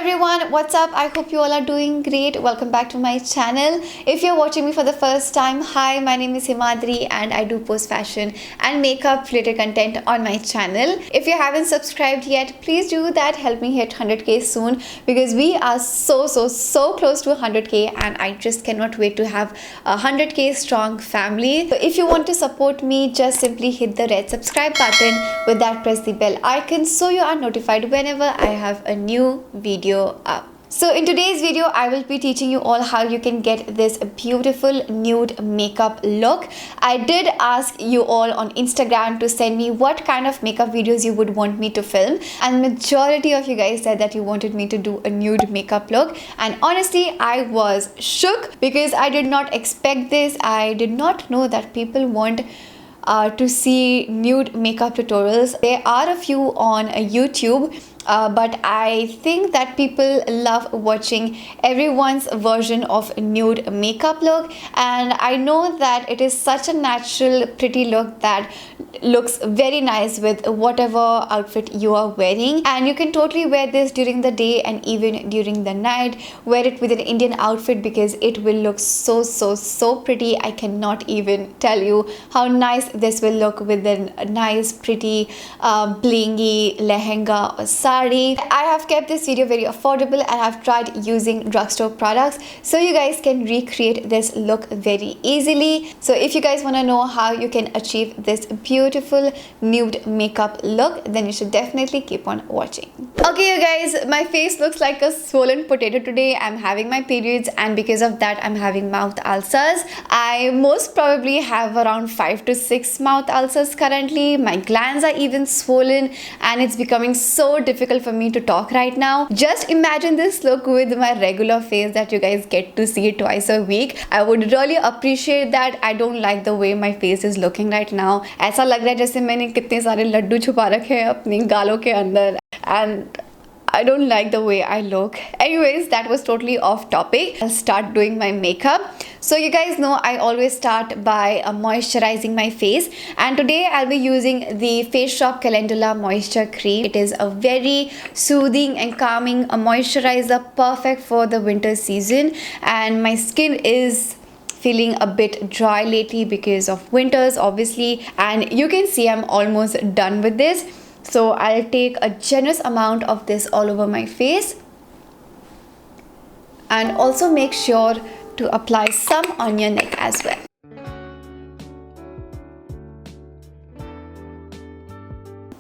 everyone, what's up? I hope you all are doing great. Welcome back to my channel. If you're watching me for the first time, hi, my name is Himadri and I do post fashion and makeup related content on my channel. If you haven't subscribed yet, please do that. Help me hit 100k soon because we are so close to 100k and I just cannot wait to have a 100k strong family. So if you want to support me, just simply hit the red subscribe button. With that, press the bell icon so you are notified whenever I have a new video up. So in today's video, I will be teaching you all how you can get this beautiful nude makeup look. I did ask you all on Instagram to send me what kind of makeup videos you would want me to film, and majority of you guys said that you wanted me to do a nude makeup look, and honestly I was shook because I did not expect this. I did not know that people want to see nude makeup tutorials. There are a few on YouTube, but I think that people love watching everyone's version of nude makeup look, and I know that it is such a natural pretty look that looks very nice with whatever outfit you are wearing, and you can totally wear this during the day and even during the night. Wear it with an Indian outfit because it will look so pretty. I cannot even tell you how nice this will look with a nice pretty blingy lehenga or sari. I have kept this video very affordable and I've tried using drugstore products so you guys can recreate this look very easily. So if you guys want to know how you can achieve this beautiful nude makeup look, then you should definitely keep on watching. Okay you guys, my face looks like a swollen potato today. I'm having my periods and because of that I'm having mouth ulcers. I most probably have around 5 to 6 mouth ulcers currently. My glands are even swollen and it's becoming so difficult for me to talk right now. Just imagine this look with my regular face that you guys get to see twice a week. I would really appreciate that. I don't like the way my face is looking right now. ऐसा लग रहा है जैसे मैंने कितने सारे लड्डू छुपा रखे हैं अपनी गालों के अंदर, and I don't like the way I look. Anyways, that was totally off topic. I'll start doing my makeup. So you guys know I always start by moisturizing my face, and today I'll be using the Face Shop Calendula Moisture Cream. It is a very soothing and calming moisturizer, perfect for the winter season, and my skin is feeling a bit dry lately because of winters obviously, and you can see I'm almost done with this. So I'll take a generous amount of this all over my face and also make sure to apply some on your neck as well.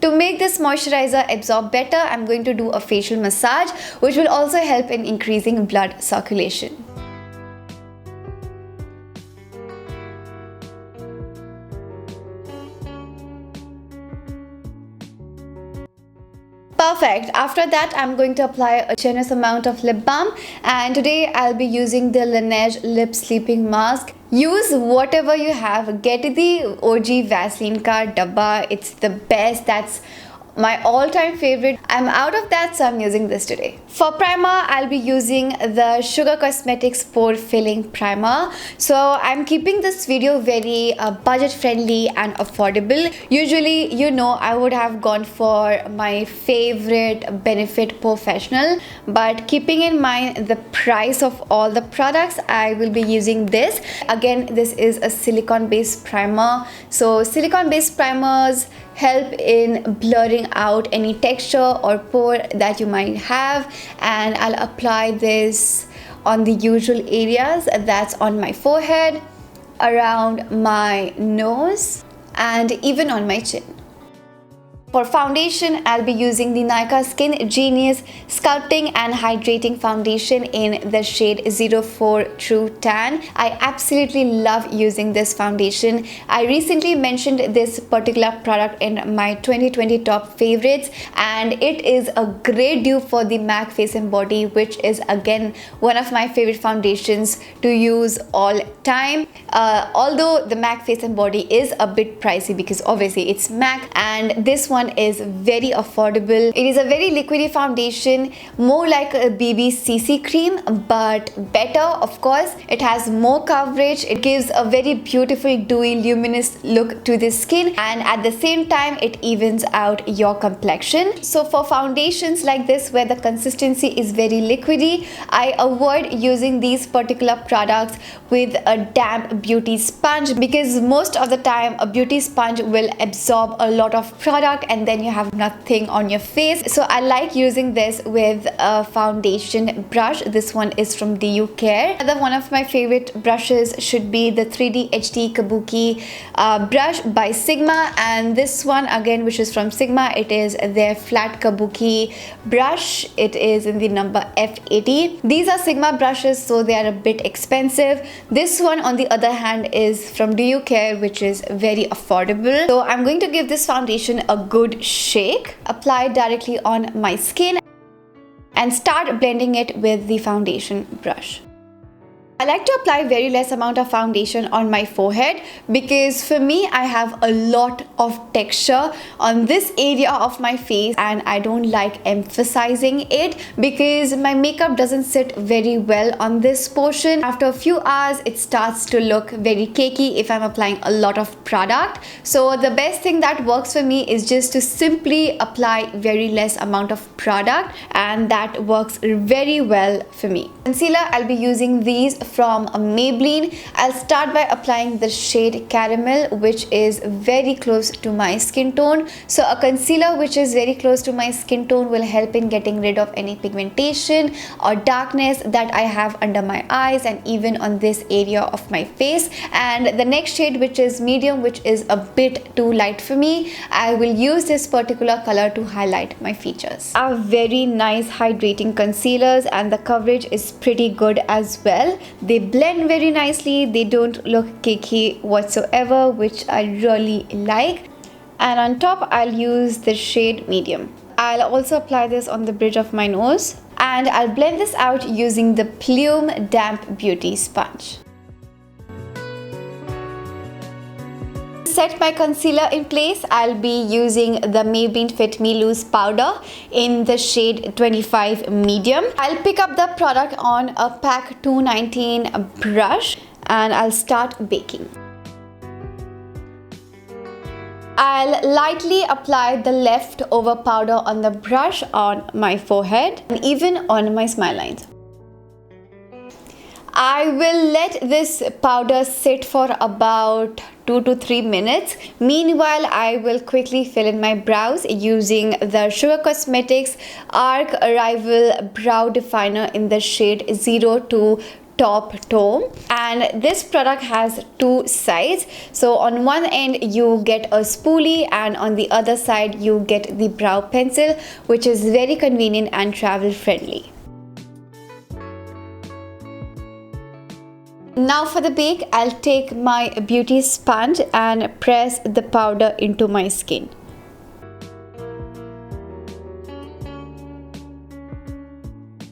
To make this moisturizer absorb better, I'm going to do a facial massage, which will also help in increasing blood circulation. Perfect. After that, I'm going to apply a generous amount of lip balm, and today I'll be using the Laneige Lip Sleeping Mask. Use whatever you have. Get the OG Vaseline ka dabba. It's the best. That's my all-time favorite. I'm out of that, so I'm using this today. For primer, I'll be using the Sugar Cosmetics Pore Filling Primer. So I'm keeping this video very budget friendly and affordable. Usually, you know, I would have gone for my favorite Benefit Professional, but keeping in mind the price of all the products, I will be using this. Again, this is a silicone based primer. So silicone based primers help in blurring out any texture or pore that you might have, and I'll apply this on the usual areas, that's on my forehead, around my nose, and even on my chin. For foundation, I'll be using the Nykaa Skin Genius Sculpting and Hydrating Foundation in the shade 04 True Tan. I absolutely love using this foundation. I recently mentioned this particular product in my 2020 top favorites, and it is a great dupe for the MAC Face and Body, which is again one of my favorite foundations to use all time. Although the MAC Face and Body is a bit pricey because obviously it's MAC, and this one one is very affordable. It is a very liquidy foundation, more like a BB CC cream, but better, of course. It has more coverage. It gives a very beautiful dewy luminous look to the skin, and at the same time it evens out your complexion. So for foundations like this where the consistency is very liquidy, I avoid using these particular products with a damp beauty sponge, because most of the time a beauty sponge will absorb a lot of product and then you have nothing on your face. So I like using this with a foundation brush. This one is from DU Care. Another one of my favorite brushes should be the 3D HD Kabuki brush by Sigma, and this one again, which is from Sigma, it is their flat Kabuki brush. It is in the number F80. These are Sigma brushes, so they are a bit expensive. This one on the other hand is from DU Care, which is very affordable. So I'm going to give this foundation a good shake, apply it directly on my skin and start blending it with the foundation brush. I like to apply very less amount of foundation on my forehead because for me, I have a lot of texture on this area of my face and I don't like emphasizing it because my makeup doesn't sit very well on this portion. After a few hours, it starts to look very cakey if I'm applying a lot of product. So the best thing that works for me is just to simply apply very less amount of product, and that works very well for me. Concealer, I'll be using these from Maybelline. I'll start by applying the shade Caramel, which is very close to my skin tone. So a concealer which is very close to my skin tone will help in getting rid of any pigmentation or darkness that I have under my eyes and even on this area of my face. And the next shade, which is Medium, which is a bit too light for me, I will use this particular color to highlight my features. Are very nice hydrating concealers and the coverage is pretty good as well. They blend very nicely, they don't look cakey whatsoever, which I really like. And on top, I'll use the shade Medium. I'll also apply this on the bridge of my nose and I'll blend this out using the Plume Damp Beauty Sponge. Set my concealer in place, I'll be using the Maybelline Fit Me Loose powder in the shade 25 Medium. I'll pick up the product on a PAC 219 brush and I'll start baking. I'll lightly apply the leftover powder on the brush on my forehead and even on my smile lines. I will let this powder sit for about 2 to 3 minutes. Meanwhile, I will quickly fill in my brows using the Sugar Cosmetics Arc Arrival Brow Definer in the shade 02 Top Tone, and this product has two sides. So on one end you get a spoolie and on the other side you get the brow pencil, which is very convenient and travel friendly. Now for the bake, I'll take my beauty sponge and press the powder into my skin.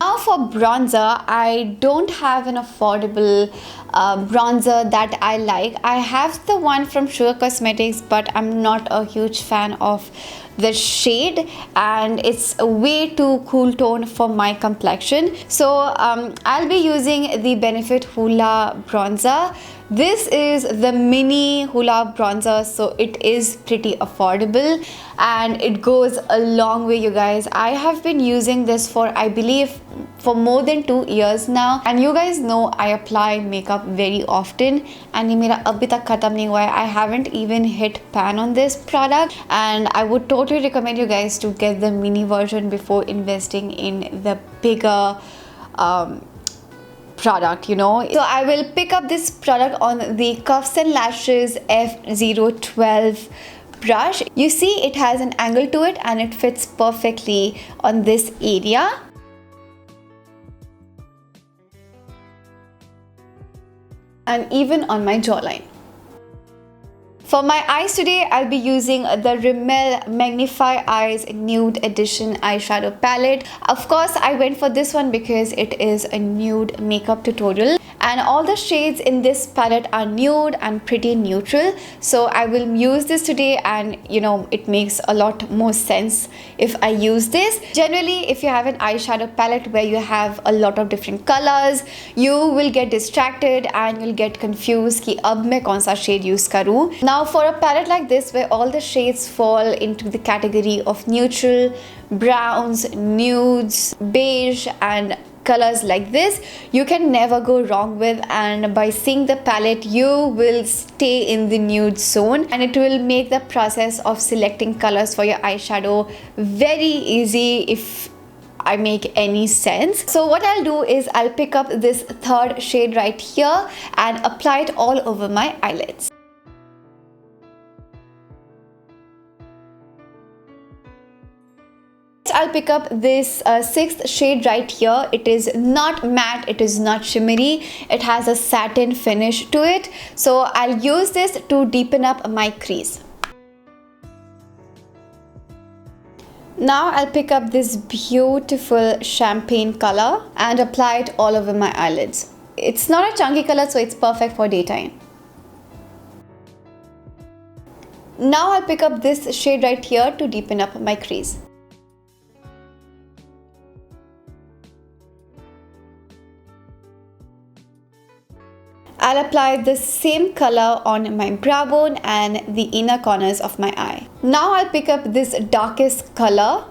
Now for bronzer, I don't have an affordable bronzer that I like. I have the one from Sugar Cosmetics, but I'm not a huge fan of the shade and it's a way too cool tone for my complexion. So I'll be using the Benefit Hoola bronzer. This is the mini Hoola bronzer, so it is pretty affordable and it goes a long way, you guys. I have been using this for, I believe, for more than 2 years now, and you guys know I apply makeup very often and ये मेरा अभी तक खत्म नहीं हुआ है. I haven't even hit pan on this product and I would totally recommend you guys to get the mini version before investing in the bigger product, you know. So I will pick up this product on the Cuffs and Lashes F012 brush. You see it has an angle to it and it fits perfectly on this area. And even on my jawline. For my eyes today, I'll be using the Rimmel Magnify Eyes Nude Edition eyeshadow palette. Of course, I went for this one because it is a nude makeup tutorial and all the shades in this palette are nude and pretty neutral. So I will use this today, and you know, it makes a lot more sense if I use this. Generally, if you have an eyeshadow palette where you have a lot of different colors, you will get distracted and you'll get confused कि अब मैं कौन सा shade use करूँ. Now for a palette like this where all the shades fall into the category of neutral, browns, nudes, beige and colors like this, you can never go wrong with, and by seeing the palette you will stay in the nude zone, and it will make the process of selecting colors for your eyeshadow very easy, if I make any sense. So what I'll do is I'll pick up this third shade right here and apply it all over my eyelids. I'll pick up this sixth shade right here. It is not matte, it is not shimmery, it has a satin finish to it. So I'll use this to deepen up my crease. Now I'll pick up this beautiful champagne color and apply it all over my eyelids. It's not a chunky color, so it's perfect for daytime. Now I'll pick up this shade right here to deepen up my crease. I'll apply the same color on my brow bone and the inner corners of my eye. Now I'll pick up this darkest color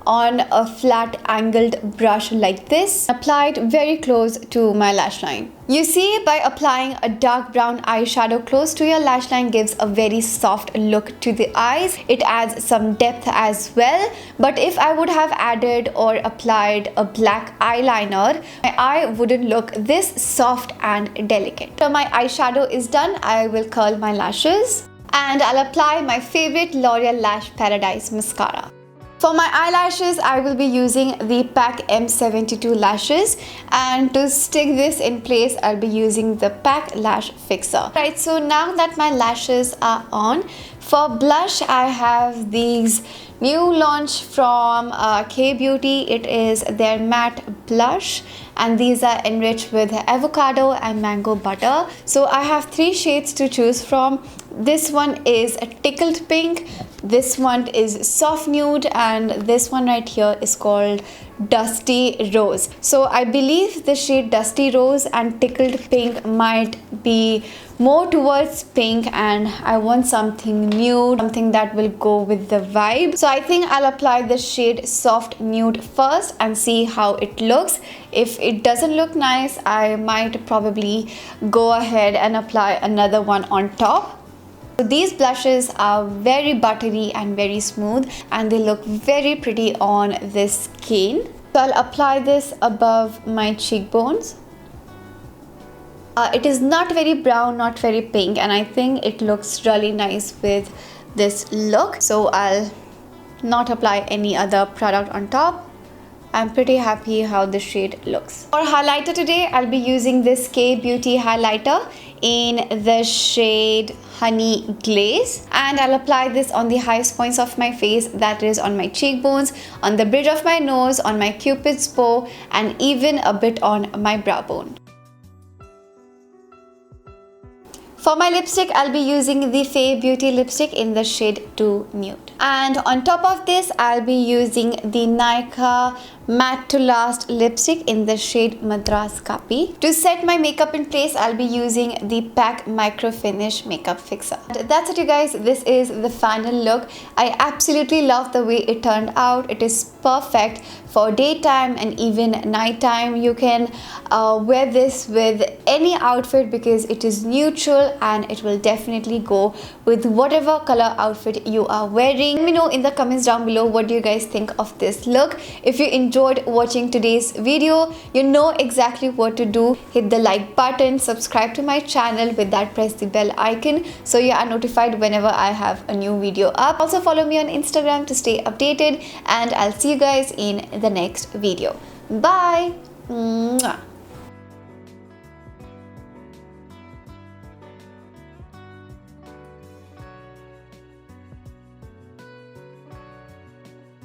on a flat angled brush like this. Apply it very close to my lash line. You see, by applying a dark brown eyeshadow close to your lash line gives a very soft look to the eyes. It adds some depth as well. But if I would have added or applied a black eyeliner, my eye wouldn't look this soft and delicate. So my eyeshadow is done. I will curl my lashes and I'll apply my favorite L'Oreal Lash Paradise mascara. For my eyelashes, I will be using the PAC M72 lashes, and to stick this in place, I'll be using the PAC Lash Fixer. Right, so now that my lashes are on, for blush, I have these new launch from K-Beauty. It is their matte blush, and these are enriched with avocado and mango butter. So I have three shades to choose from. This one is a tickled pink, this one is soft nude, and this one right here is called Dusty Rose. So I believe the shade Dusty Rose and tickled pink might be more towards pink, and I want something nude, something that will go with the vibe. So I think I'll apply the shade Soft Nude first and see how it looks. If it doesn't look nice, I might probably go ahead and apply another one on top. So these blushes are very buttery and very smooth, and they look very pretty on this skin. So I'll apply this above my cheekbones. It is not very brown, not very pink, and I think it looks really nice with this look. So I'll not apply any other product on top. I'm pretty happy how the shade looks. For highlighter today, I'll be using this K-Beauty highlighter in the shade Honey Glaze, and I'll apply this on the highest points of my face, that is on my cheekbones, on the bridge of my nose, on my cupid's bow, and even a bit on my brow bone. For my lipstick, I'll be using the K-Beauty lipstick in the shade 2 Nude. And on top of this, I'll be using the Nykaa Matte to Last lipstick in the shade Madras Kappi. To set my makeup in place, I'll be using the PAC Micro Finish Makeup Fixer. That's it, you guys. This is the final look. I absolutely love the way it turned out. It is perfect for daytime and even nighttime. You can wear this with any outfit because it is neutral and it will definitely go with whatever color outfit you are wearing. Let me know in the comments down below what do you guys think of this look. If you enjoyed watching today's video, you know exactly what to do. Hit the like button, subscribe to my channel, with that press the bell icon so you are notified whenever I have a new video up. Also follow me on Instagram to stay updated, and I'll see you guys in the next video. Bye. Mwah.